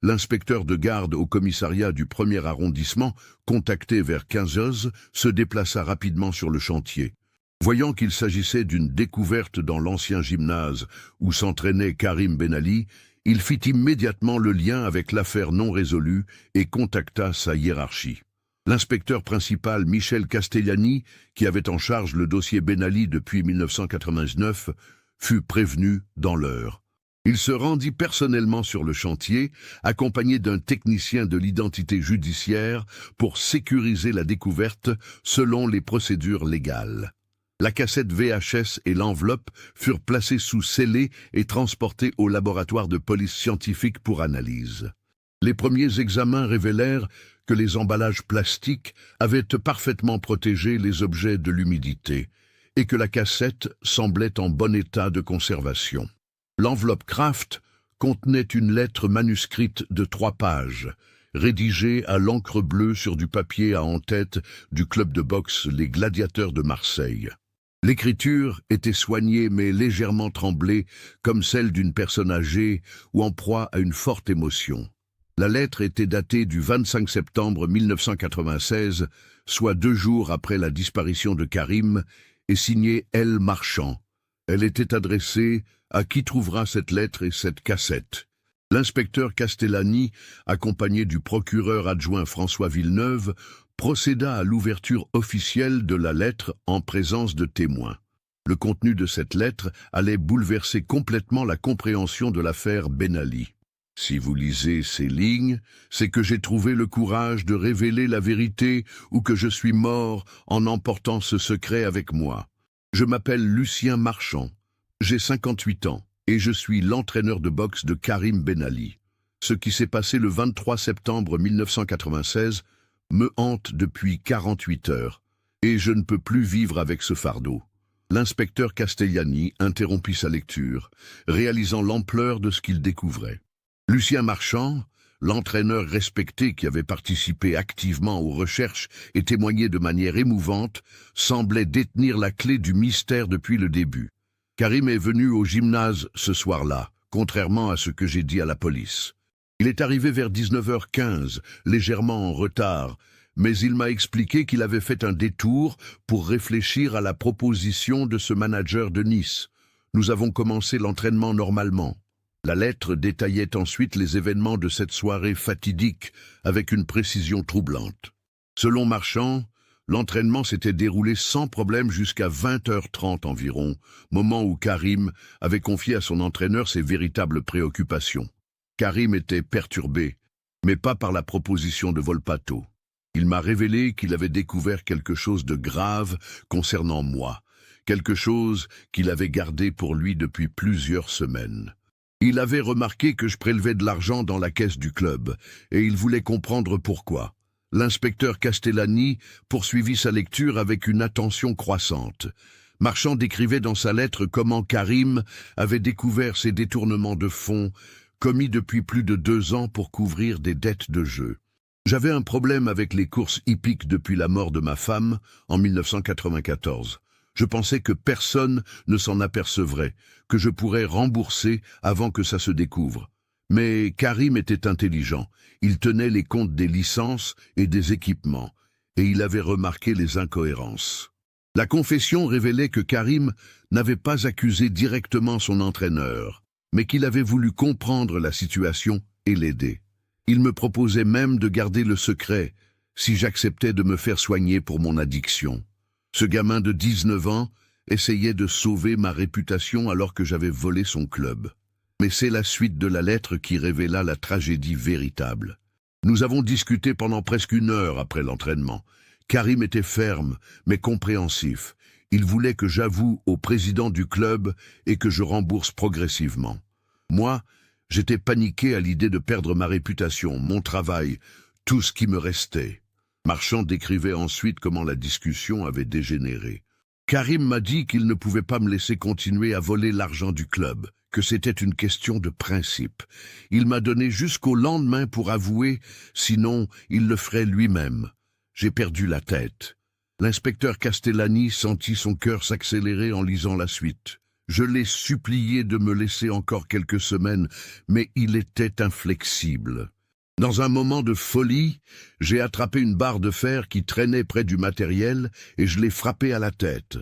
L'inspecteur de garde au commissariat du 1er arrondissement, contacté vers 15h, se déplaça rapidement sur le chantier. Voyant qu'il s'agissait d'une découverte dans l'ancien gymnase où s'entraînait Karim Ben Ali, il fit immédiatement le lien avec l'affaire non résolue et contacta sa hiérarchie. L'inspecteur principal Michel Castellani, qui avait en charge le dossier Ben Ali depuis 1999, fut prévenu dans l'heure. Il se rendit personnellement sur le chantier, accompagné d'un technicien de l'identité judiciaire pour sécuriser la découverte selon les procédures légales. La cassette VHS et l'enveloppe furent placées sous scellé et transportées au laboratoire de police scientifique pour analyse. Les premiers examens révélèrent que les emballages plastiques avaient parfaitement protégé les objets de l'humidité et que la cassette semblait en bon état de conservation. L'enveloppe Kraft contenait une lettre manuscrite de 3 pages, rédigée à l'encre bleue sur du papier à en-tête du club de boxe Les Gladiateurs de Marseille. L'écriture était soignée mais légèrement tremblée, comme celle d'une personne âgée ou en proie à une forte émotion. La lettre était datée du 25 septembre 1996, soit 2 jours après la disparition de Karim, et signée L. Marchand. Elle était adressée à qui trouvera cette lettre et cette cassette. L'inspecteur Castellani, accompagné du procureur adjoint François Villeneuve, procéda à l'ouverture officielle de la lettre en présence de témoins. Le contenu de cette lettre allait bouleverser complètement la compréhension de l'affaire Ben Ali. Si vous lisez ces lignes, c'est que j'ai trouvé le courage de révéler la vérité ou que je suis mort en emportant ce secret avec moi. Je m'appelle Lucien Marchand, j'ai 58 ans et je suis l'entraîneur de boxe de Karim Ben Ali. Ce qui s'est passé le 23 septembre 1996 me hante depuis 48 heures et je ne peux plus vivre avec ce fardeau. L'inspecteur Castellani interrompit sa lecture, réalisant l'ampleur de ce qu'il découvrait. Lucien Marchand, l'entraîneur respecté qui avait participé activement aux recherches et témoigné de manière émouvante, semblait détenir la clé du mystère depuis le début. Karim est venu au gymnase ce soir-là, contrairement à ce que j'ai dit à la police. Il est arrivé vers 19h15, légèrement en retard, mais il m'a expliqué qu'il avait fait un détour pour réfléchir à la proposition de ce manager de Nice. Nous avons commencé l'entraînement normalement. La lettre détaillait ensuite les événements de cette soirée fatidique avec une précision troublante. Selon Marchand, l'entraînement s'était déroulé sans problème jusqu'à 20h30 environ, moment où Karim avait confié à son entraîneur ses véritables préoccupations. Karim était perturbé, mais pas par la proposition de Volpato. Il m'a révélé qu'il avait découvert quelque chose de grave concernant moi, quelque chose qu'il avait gardé pour lui depuis plusieurs semaines. Il avait remarqué que je prélevais de l'argent dans la caisse du club, et il voulait comprendre pourquoi. L'inspecteur Castellani poursuivit sa lecture avec une attention croissante. Marchand décrivait dans sa lettre comment Karim avait découvert ces détournements de fonds commis depuis plus de 2 ans pour couvrir des dettes de jeu. J'avais un problème avec les courses hippiques depuis la mort de ma femme en 1994. Je pensais que personne ne s'en apercevrait, que je pourrais rembourser avant que ça se découvre. Mais Karim était intelligent. Il tenait les comptes des licences et des équipements, et il avait remarqué les incohérences. La confession révélait que Karim n'avait pas accusé directement son entraîneur, mais qu'il avait voulu comprendre la situation et l'aider. Il me proposait même de garder le secret si j'acceptais de me faire soigner pour mon addiction. Ce gamin de 19 ans essayait de sauver ma réputation alors que j'avais volé son club. Mais c'est la suite de la lettre qui révéla la tragédie véritable. Nous avons discuté pendant presque 1 heure après l'entraînement. Karim était ferme, mais compréhensif. Il voulait que j'avoue au président du club et que je rembourse progressivement. Moi, j'étais paniqué à l'idée de perdre ma réputation, mon travail, tout ce qui me restait. Marchand décrivait ensuite comment la discussion avait dégénéré. Karim m'a dit qu'il ne pouvait pas me laisser continuer à voler l'argent du club, que c'était une question de principe. Il m'a donné jusqu'au lendemain pour avouer, sinon il le ferait lui-même. J'ai perdu la tête. L'inspecteur Castellani sentit son cœur s'accélérer en lisant la suite. Je l'ai supplié de me laisser encore quelques semaines, mais il était inflexible. Dans un moment de folie, j'ai attrapé une barre de fer qui traînait près du matériel et je l'ai frappé à la tête.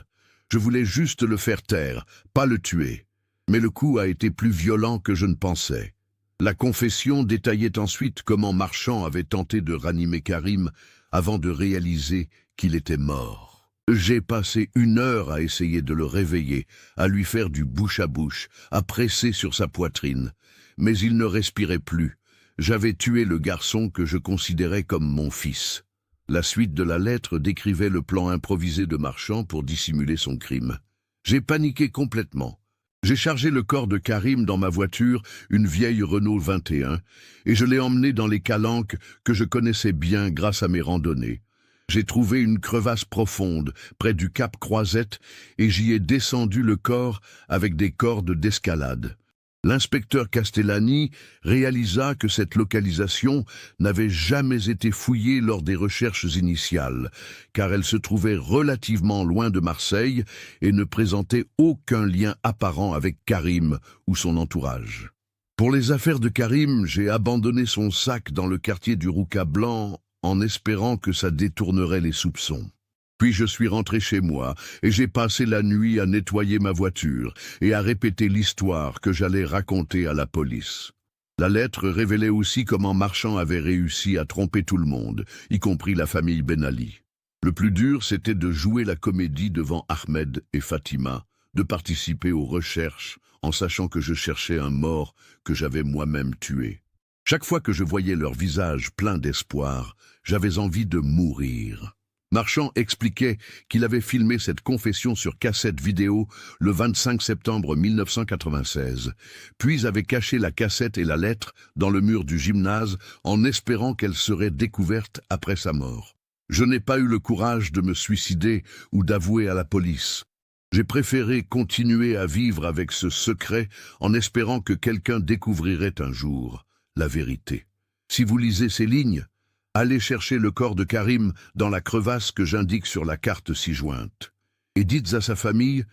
Je voulais juste le faire taire, pas le tuer. Mais le coup a été plus violent que je ne pensais. La confession détaillait ensuite comment Marchand avait tenté de ranimer Karim avant de réaliser qu'il était mort. J'ai passé 1 heure à essayer de le réveiller, à lui faire du bouche à bouche, à presser sur sa poitrine. Mais il ne respirait plus. J'avais tué le garçon que je considérais comme mon fils. La suite de la lettre décrivait le plan improvisé de Marchand pour dissimuler son crime. J'ai paniqué complètement. J'ai chargé le corps de Karim dans ma voiture, une vieille Renault 21, et je l'ai emmené dans les calanques que je connaissais bien grâce à mes randonnées. J'ai trouvé une crevasse profonde, près du cap Croisette, et j'y ai descendu le corps avec des cordes d'escalade. L'inspecteur Castellani réalisa que cette localisation n'avait jamais été fouillée lors des recherches initiales, car elle se trouvait relativement loin de Marseille et ne présentait aucun lien apparent avec Karim ou son entourage. Pour les affaires de Karim, j'ai abandonné son sac dans le quartier du Rouca Blanc en espérant que ça détournerait les soupçons. Puis je suis rentré chez moi et j'ai passé la nuit à nettoyer ma voiture et à répéter l'histoire que j'allais raconter à la police. La lettre révélait aussi comment Marchand avait réussi à tromper tout le monde, y compris la famille Ben Ali. Le plus dur, c'était de jouer la comédie devant Ahmed et Fatima, de participer aux recherches en sachant que je cherchais un mort que j'avais moi-même tué. Chaque fois que je voyais leur visage plein d'espoir, j'avais envie de mourir. Marchand expliquait qu'il avait filmé cette confession sur cassette vidéo le 25 septembre 1996, puis avait caché la cassette et la lettre dans le mur du gymnase en espérant qu'elle serait découverte après sa mort. Je n'ai pas eu le courage de me suicider ou d'avouer à la police. J'ai préféré continuer à vivre avec ce secret en espérant que quelqu'un découvrirait un jour la vérité. Si vous lisez ces lignes, allez chercher le corps de Karim dans la crevasse que j'indique sur la carte ci-jointe. Et dites à sa famille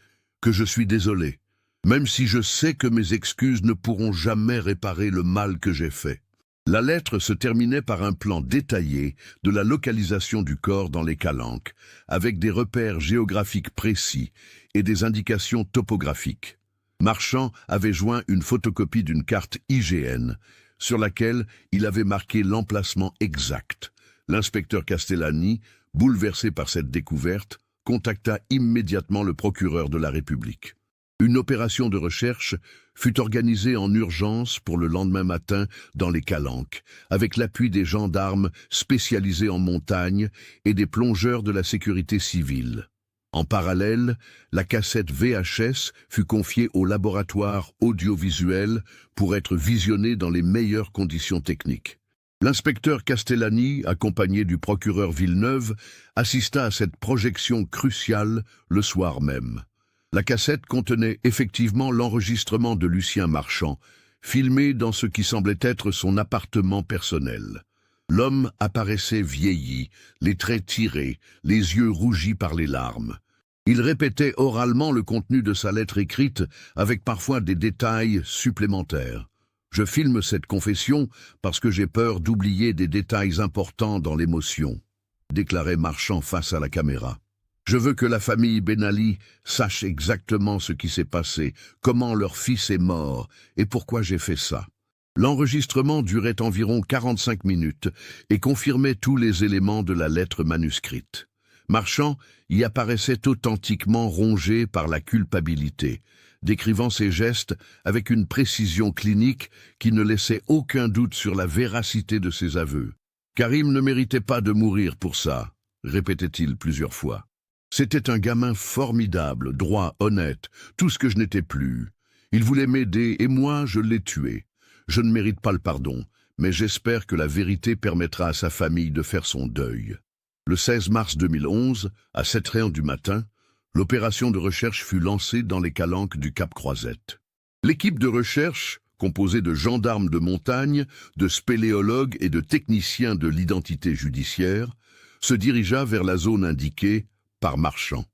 que je suis désolé, même si je sais que mes excuses ne pourront jamais réparer le mal que j'ai fait. La lettre se terminait par un plan détaillé de la localisation du corps dans les Calanques, avec des repères géographiques précis et des indications topographiques. Marchand avait joint une photocopie d'une carte IGN, sur laquelle il avait marqué l'emplacement exact. L'inspecteur Castellani, bouleversé par cette découverte, contacta immédiatement le procureur de la République. Une opération de recherche fut organisée en urgence pour le lendemain matin dans les Calanques, avec l'appui des gendarmes spécialisés en montagne et des plongeurs de la sécurité civile. En parallèle, la cassette VHS fut confiée au laboratoire audiovisuel pour être visionnée dans les meilleures conditions techniques. L'inspecteur Castellani, accompagné du procureur Villeneuve, assista à cette projection cruciale le soir même. La cassette contenait effectivement l'enregistrement de Lucien Marchand, filmé dans ce qui semblait être son appartement personnel. L'homme apparaissait vieilli, les traits tirés, les yeux rougis par les larmes. Il répétait oralement le contenu de sa lettre écrite, avec parfois des détails supplémentaires. Je filme cette confession parce que j'ai peur d'oublier des détails importants dans l'émotion, déclarait Marchand face à la caméra. Je veux que la famille Ben Ali sache exactement ce qui s'est passé, comment leur fils est mort et pourquoi j'ai fait ça. L'enregistrement durait environ 45 minutes et confirmait tous les éléments de la lettre manuscrite. Marchand y apparaissait authentiquement rongé par la culpabilité, décrivant ses gestes avec une précision clinique qui ne laissait aucun doute sur la véracité de ses aveux. « Karim ne méritait pas de mourir pour ça », répétait-il plusieurs fois. « C'était un gamin formidable, droit, honnête, tout ce que je n'étais plus. Il voulait m'aider et moi, je l'ai tué. Je ne mérite pas le pardon, mais j'espère que la vérité permettra à sa famille de faire son deuil. » Le 16 mars 2011, à 7h du matin, l'opération de recherche fut lancée dans les Calanques du Cap Croisette. L'équipe de recherche, composée de gendarmes de montagne, de spéléologues et de techniciens de l'identité judiciaire, se dirigea vers la zone indiquée par Marchand.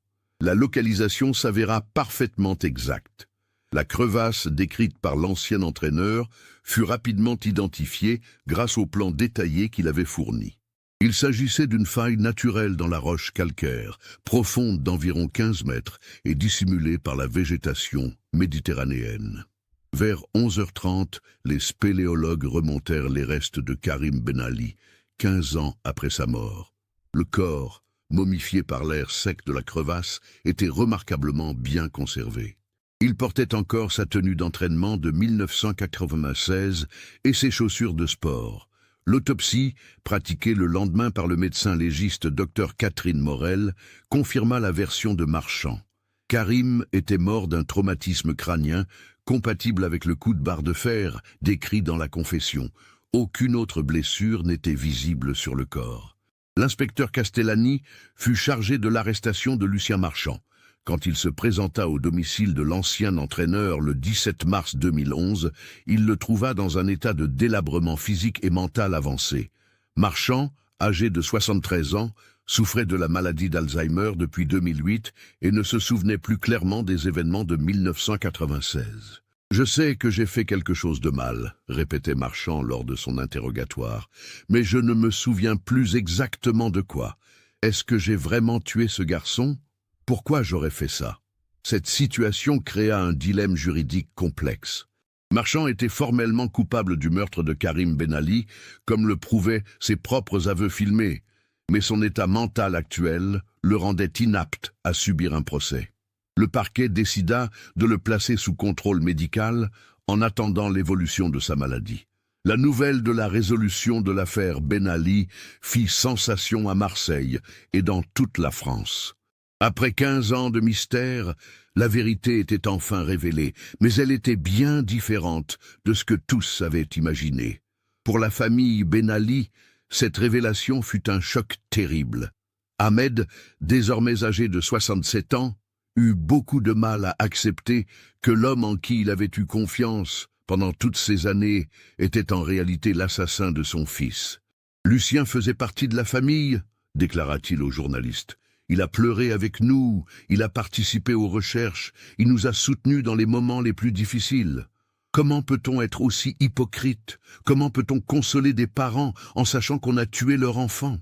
La localisation s'avéra parfaitement exacte. La crevasse décrite par l'ancien entraîneur fut rapidement identifiée grâce au plan détaillé qu'il avait fourni. Il s'agissait d'une faille naturelle dans la roche calcaire, profonde d'environ 15 mètres et dissimulée par la végétation méditerranéenne. Vers 11h30, les spéléologues remontèrent les restes de Karim Ben Ali, 15 ans après sa mort. Le corps, momifié par l'air sec de la crevasse, était remarquablement bien conservé. Il portait encore sa tenue d'entraînement de 1996 et ses chaussures de sport. L'autopsie, pratiquée le lendemain par le médecin légiste Dr Catherine Morel, confirma la version de Marchand. Karim était mort d'un traumatisme crânien compatible avec le coup de barre de fer décrit dans la confession. Aucune autre blessure n'était visible sur le corps. L'inspecteur Castellani fut chargé de l'arrestation de Lucien Marchand. Quand il se présenta au domicile de l'ancien entraîneur le 17 mars 2011, il le trouva dans un état de délabrement physique et mental avancé. Marchand, âgé de 73 ans, souffrait de la maladie d'Alzheimer depuis 2008 et ne se souvenait plus clairement des événements de 1996. « Je sais que j'ai fait quelque chose de mal », répétait Marchand lors de son interrogatoire, « mais je ne me souviens plus exactement de quoi. Est-ce que j'ai vraiment tué ce garçon ? Pourquoi j'aurais fait ça ? » Cette situation créa un dilemme juridique complexe. Marchand était formellement coupable du meurtre de Karim Ben Ali, comme le prouvaient ses propres aveux filmés, mais son état mental actuel le rendait inapte à subir un procès. Le parquet décida de le placer sous contrôle médical en attendant l'évolution de sa maladie. La nouvelle de la résolution de l'affaire Ben Ali fit sensation à Marseille et dans toute la France. Après 15 ans de mystère, la vérité était enfin révélée, mais elle était bien différente de ce que tous avaient imaginé. Pour la famille Ben Ali, cette révélation fut un choc terrible. Ahmed, désormais âgé de 67 ans, eut beaucoup de mal à accepter que l'homme en qui il avait eu confiance pendant toutes ces années était en réalité l'assassin de son fils. « Lucien faisait partie de la famille », déclara-t-il au journaliste. « Il a pleuré avec nous, il a participé aux recherches, il nous a soutenus dans les moments les plus difficiles. Comment peut-on être aussi hypocrite? Comment peut-on consoler des parents en sachant qu'on a tué leur enfant ?»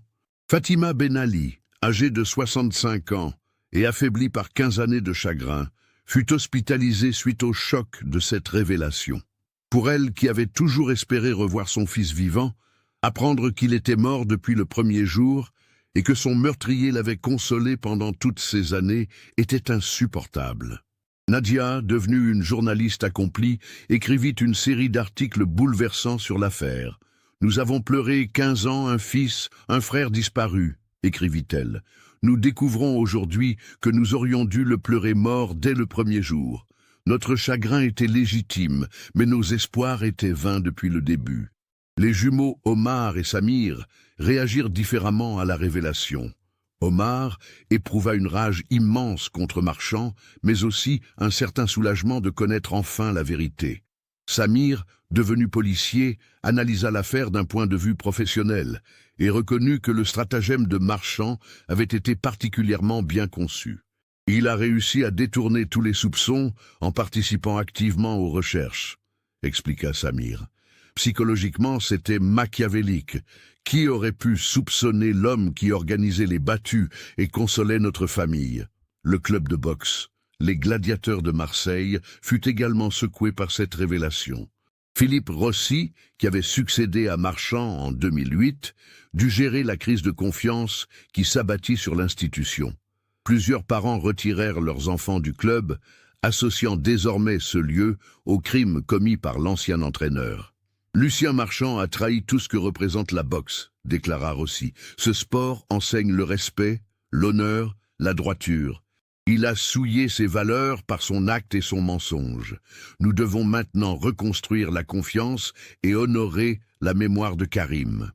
Fatima Ben Ali, âgée de 65 ans et affaiblie par 15 années de chagrin, fut hospitalisée suite au choc de cette révélation. Pour elle, qui avait toujours espéré revoir son fils vivant, apprendre qu'il était mort depuis le premier jour et que son meurtrier l'avait consolé pendant toutes ces années était insupportable. Nadia, devenue une journaliste accomplie, écrivit une série d'articles bouleversants sur l'affaire. « Nous avons pleuré 15 ans un fils, un frère disparu », écrivit-elle. « Nous découvrons aujourd'hui que nous aurions dû le pleurer mort dès le premier jour. Notre chagrin était légitime, mais nos espoirs étaient vains depuis le début. » Les jumeaux Omar et Samir réagirent différemment à la révélation. Omar éprouva une rage immense contre Marchand, mais aussi un certain soulagement de connaître enfin la vérité. Samir, devenu policier, analysa l'affaire d'un point de vue professionnel et reconnut que le stratagème de Marchand avait été particulièrement bien conçu. Il a réussi à détourner tous les soupçons en participant activement aux recherches, expliqua Samir. Psychologiquement, c'était machiavélique. Qui aurait pu soupçonner l'homme qui organisait les battues et consolait notre famille? Le club de boxe, les Gladiateurs de Marseille, fut également secoué par cette révélation. Philippe Rossi, qui avait succédé à Marchand en 2008, dut gérer la crise de confiance qui s'abattit sur l'institution. Plusieurs parents retirèrent leurs enfants du club, associant désormais ce lieu aux crimes commis par l'ancien entraîneur. Lucien Marchand a trahi tout ce que représente la boxe, déclara Rossi. Ce sport enseigne le respect, l'honneur, la droiture. Il a souillé ses valeurs par son acte et son mensonge. Nous devons maintenant reconstruire la confiance et honorer la mémoire de Karim.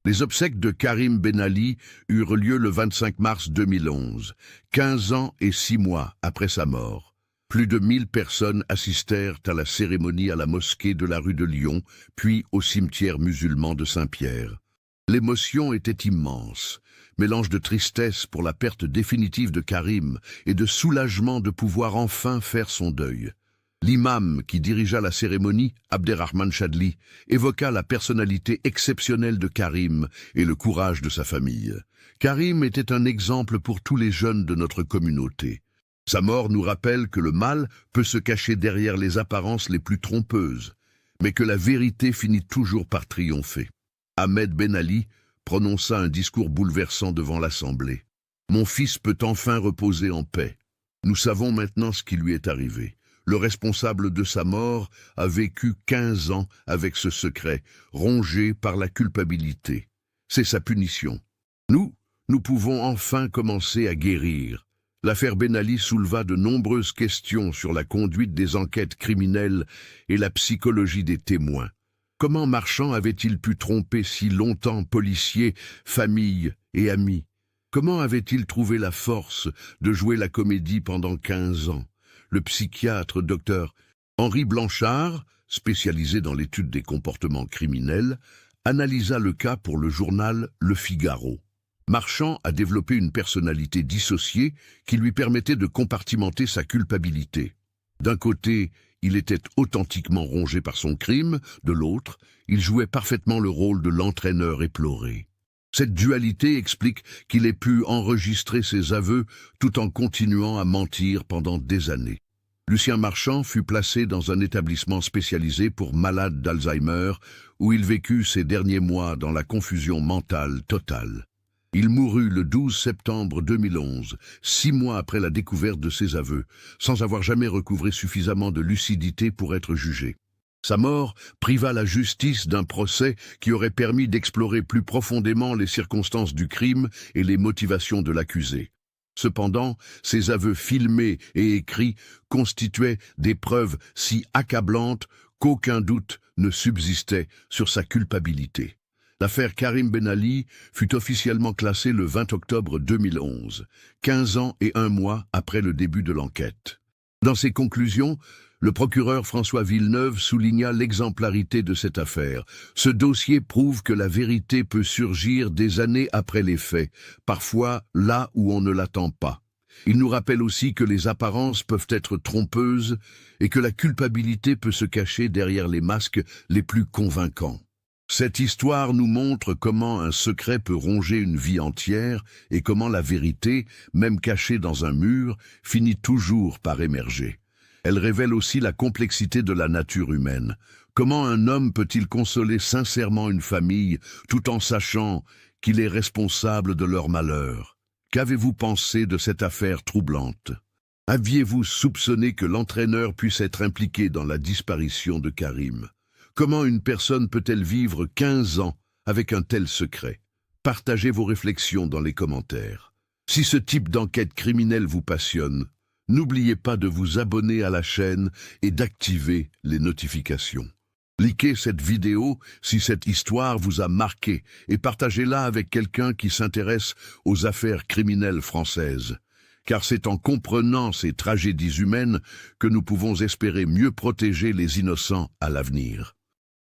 Les obsèques de Karim Ben Ali eurent lieu le 25 mars 2011, 15 ans et 6 mois après sa mort. Plus de 1000 personnes assistèrent à la cérémonie à la mosquée de la rue de Lyon, puis au cimetière musulman de Saint-Pierre. L'émotion était immense, mélange de tristesse pour la perte définitive de Karim et de soulagement de pouvoir enfin faire son deuil. L'imam qui dirigea la cérémonie, Abderrahman Chadli, évoqua la personnalité exceptionnelle de Karim et le courage de sa famille. Karim était un exemple pour tous les jeunes de notre communauté. Sa mort nous rappelle que le mal peut se cacher derrière les apparences les plus trompeuses, mais que la vérité finit toujours par triompher. Ahmed Ben Ali prononça un discours bouleversant devant l'Assemblée. « Mon fils peut enfin reposer en paix. Nous savons maintenant ce qui lui est arrivé. Le responsable de sa mort a vécu 15 ans avec ce secret, rongé par la culpabilité. C'est sa punition. Nous pouvons enfin commencer à guérir. » L'affaire Ben Ali souleva de nombreuses questions sur la conduite des enquêtes criminelles et la psychologie des témoins. Comment Marchand avait-il pu tromper si longtemps policiers, familles et amis? Comment avait-il trouvé la force de jouer la comédie pendant 15 ans? Le psychiatre Dr Henri Blanchard, spécialisé dans l'étude des comportements criminels, analysa le cas pour le journal Le Figaro. Marchand a développé une personnalité dissociée qui lui permettait de compartimenter sa culpabilité. D'un côté, il était authentiquement rongé par son crime, de l'autre, il jouait parfaitement le rôle de l'entraîneur éploré. Cette dualité explique qu'il ait pu enregistrer ses aveux tout en continuant à mentir pendant des années. Lucien Marchand fut placé dans un établissement spécialisé pour malades d'Alzheimer, où il vécut ses derniers mois dans la confusion mentale totale. Il mourut le 12 septembre 2011, 6 mois après la découverte de ses aveux, sans avoir jamais recouvré suffisamment de lucidité pour être jugé. Sa mort priva la justice d'un procès qui aurait permis d'explorer plus profondément les circonstances du crime et les motivations de l'accusé. Cependant, ses aveux filmés et écrits constituaient des preuves si accablantes qu'aucun doute ne subsistait sur sa culpabilité. L'affaire Karim Ben Ali fut officiellement classée le 20 octobre 2011, 15 ans et 1 mois après le début de l'enquête. Dans ses conclusions, le procureur François Villeneuve souligna l'exemplarité de cette affaire. Ce dossier prouve que la vérité peut surgir des années après les faits, parfois là où on ne l'attend pas. Il nous rappelle aussi que les apparences peuvent être trompeuses et que la culpabilité peut se cacher derrière les masques les plus convaincants. Cette histoire nous montre comment un secret peut ronger une vie entière et comment la vérité, même cachée dans un mur, finit toujours par émerger. Elle révèle aussi la complexité de la nature humaine. Comment un homme peut-il consoler sincèrement une famille tout en sachant qu'il est responsable de leur malheur? Qu'avez-vous pensé de cette affaire troublante? Aviez-vous soupçonné que l'entraîneur puisse être impliqué dans la disparition de Karim? Comment une personne peut-elle vivre 15 ans avec un tel secret? Partagez vos réflexions dans les commentaires. Si ce type d'enquête criminelle vous passionne, n'oubliez pas de vous abonner à la chaîne et d'activer les notifications. Likez cette vidéo si cette histoire vous a marqué et partagez-la avec quelqu'un qui s'intéresse aux affaires criminelles françaises. Car c'est en comprenant ces tragédies humaines que nous pouvons espérer mieux protéger les innocents à l'avenir.